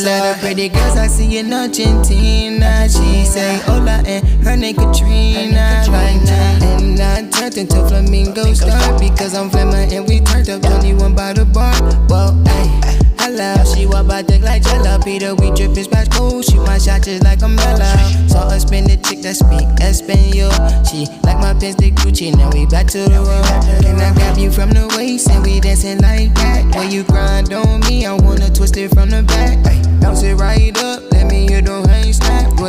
love the pretty girls I see in Argentina. She say hola and her name Katrina right now. And I turned into Flamingo star because I'm Flamingo and we turned up 21 by the bar. Whoa, ayy. Hello, she walk by thick like jello. Peter, we drippin' splash cool. Shoot my shot just like I'm mellow. Saw her spin the chick that speak Espanol. She like my pants, the Gucci. Now we back to the road. Can I grab you from the waist and we dancing like that? When you grind on me, I wanna twist it from the back. Bounce it right up, let me hear the rain snap.